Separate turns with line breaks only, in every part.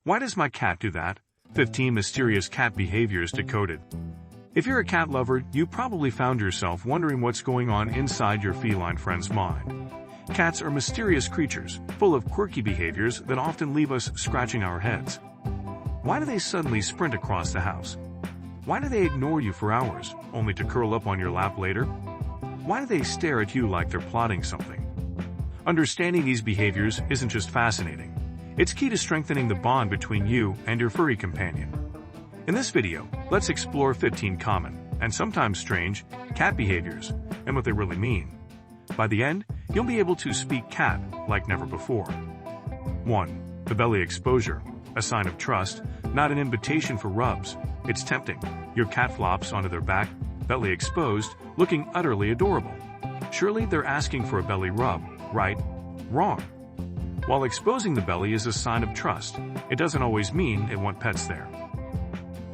Why does my cat do that? 15 Mysterious Cat Behaviors Decoded. If you're a cat lover, you probably found yourself wondering what's going on inside your feline friend's mind. Cats are mysterious creatures, full of quirky behaviors that often leave us scratching our heads. Why do they suddenly sprint across the house? Why do they ignore you for hours, only to curl up on your lap later? Why do they stare at you like they're plotting something? Understanding these behaviors isn't just fascinating. It's key to strengthening the bond between you and your furry companion. In this video, let's explore 15 common, and sometimes strange, cat behaviors, and what they really mean. By the end, you'll be able to speak cat like never before. 1. The belly exposure, a sign of trust, not an invitation for rubs. It's tempting. Your cat flops onto their back, belly exposed, looking utterly adorable. Surely they're asking for a belly rub, right? Wrong. While exposing the belly is a sign of trust, it doesn't always mean they want pets there.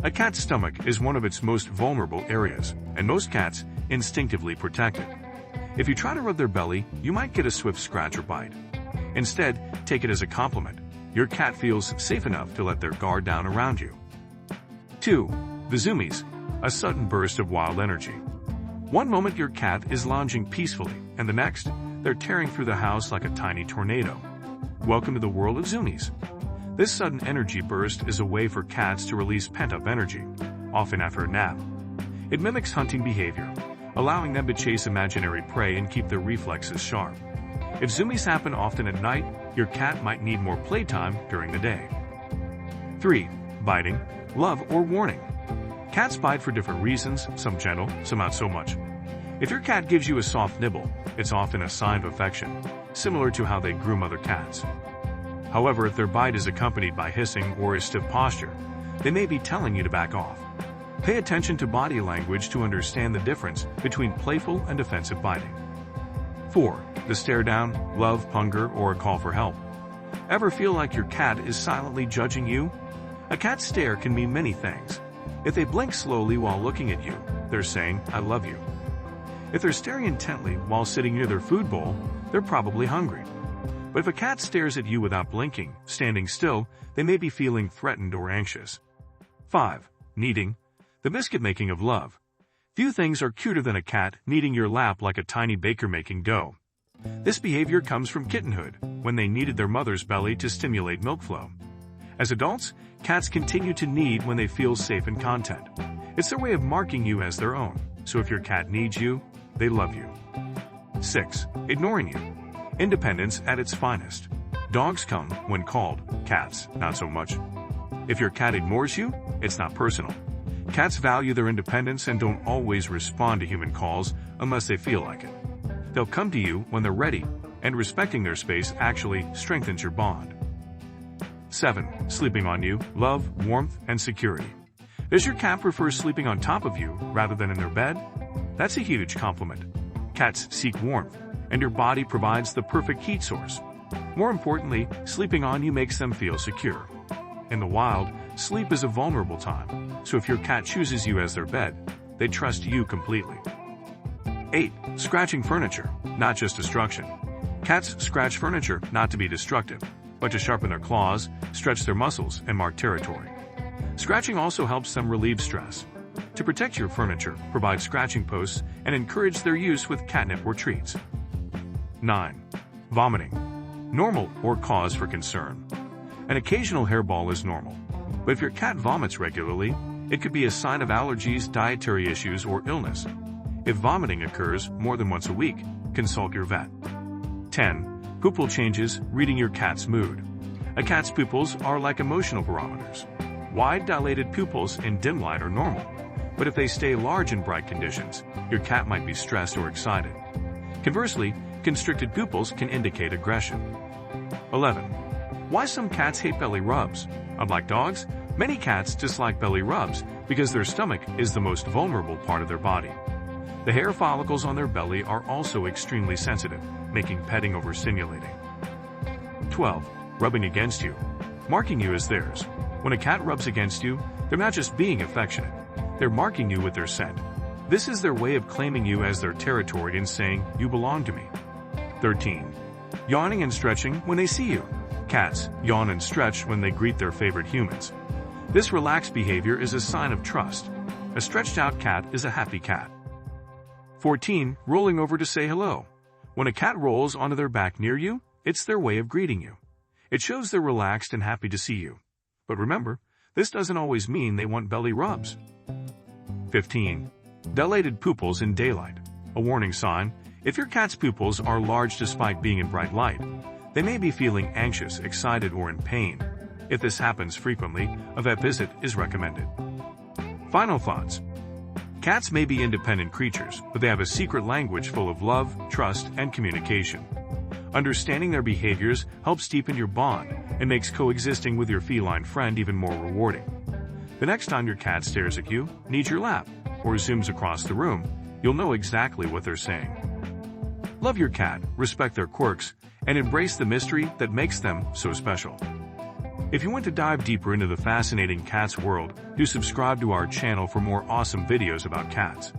A cat's stomach is one of its most vulnerable areas, and most cats instinctively protect it. If you try to rub their belly, you might get a swift scratch or bite. Instead, take it as a compliment. Your cat feels safe enough to let their guard down around you. 2. The zoomies, a sudden burst of wild energy. One moment your cat is lounging peacefully, and the next, they're tearing through the house like a tiny tornado. Welcome to the world of zoomies. This sudden energy burst is a way for cats to release pent-up energy, often after a nap. It mimics hunting behavior, allowing them to chase imaginary prey and keep their reflexes sharp. If zoomies happen often at night, your cat might need more playtime during the day. 3. Biting, love, or warning. Cats bite for different reasons, some gentle, some not so much. If your cat gives you a soft nibble, it's often a sign of affection, similar to how they groom other cats. However, if their bite is accompanied by hissing or a stiff posture, they may be telling you to back off. Pay attention to body language to understand the difference between playful and defensive biting. 4. The stare down, love, hunger, or a call for help. Ever feel like your cat is silently judging you? A cat's stare can mean many things. If they blink slowly while looking at you, they're saying, "I love you." If they're staring intently while sitting near their food bowl, they're probably hungry. But if a cat stares at you without blinking, standing still, they may be feeling threatened or anxious. 5. Kneading, the biscuit-making of love. Few things are cuter than a cat kneading your lap like a tiny baker making dough. This behavior comes from kittenhood, when they kneaded their mother's belly to stimulate milk flow. As adults, cats continue to knead when they feel safe in content. It's their way of marking you as their own, so if your cat needs you, they love you. 6. Ignoring you. Independence at its finest. Dogs come when called, cats not so much. If your cat ignores you, it's not personal. Cats value their independence and don't always respond to human calls unless they feel like it. They'll come to you when they're ready, and respecting their space actually strengthens your bond. 7. Sleeping on you, love, warmth, and security. Does your cat prefer sleeping on top of you rather than in their bed? That's a huge compliment. Cats seek warmth, and your body provides the perfect heat source. More importantly, sleeping on you makes them feel secure. In the wild, sleep is a vulnerable time, so if your cat chooses you as their bed, they trust you completely. 8. Scratching furniture, not just destruction. Cats scratch furniture not to be destructive, but to sharpen their claws, stretch their muscles, and mark territory. Scratching also helps them relieve stress. To protect your furniture, provide scratching posts and encourage their use with catnip or treats. 9. Vomiting. Normal or cause for concern. An occasional hairball is normal, but if your cat vomits regularly, it could be a sign of allergies, dietary issues, or illness. If vomiting occurs more than once a week, consult your vet. 10. Pupil changes, reading your cat's mood. A cat's pupils are like emotional barometers. Wide, dilated pupils in dim light are normal, but if they stay large in bright conditions, your cat might be stressed or excited. Conversely, constricted pupils can indicate aggression. 11. Why some cats hate belly rubs. Unlike dogs, many cats dislike belly rubs because their stomach is the most vulnerable part of their body. The hair follicles on their belly are also extremely sensitive, making petting overstimulating. 12. Rubbing against you. Marking you as theirs. When a cat rubs against you, they're not just being affectionate, they're marking you with their scent. This is their way of claiming you as their territory and saying, "You belong to me." 13. Yawning and stretching when they see you. Cats yawn and stretch when they greet their favorite humans. This relaxed behavior is a sign of trust. A stretched-out cat is a happy cat. 14. Rolling over to say hello. When a cat rolls onto their back near you, it's their way of greeting you. It shows they're relaxed and happy to see you. But remember, this doesn't always mean they want belly rubs. 15. Dilated pupils in daylight. A warning sign: if your cat's pupils are large despite being in bright light, they may be feeling anxious, excited, or in pain. If this happens frequently, a vet visit is recommended. Final thoughts. Cats may be independent creatures, but they have a secret language full of love, trust, and communication. Understanding their behaviors helps deepen your bond and makes coexisting with your feline friend even more rewarding. The next time your cat stares at you, kneads your lap, or zooms across the room, you'll know exactly what they're saying. Love your cat, respect their quirks, and embrace the mystery that makes them so special. If you want to dive deeper into the fascinating cats world, do subscribe to our channel for more awesome videos about cats.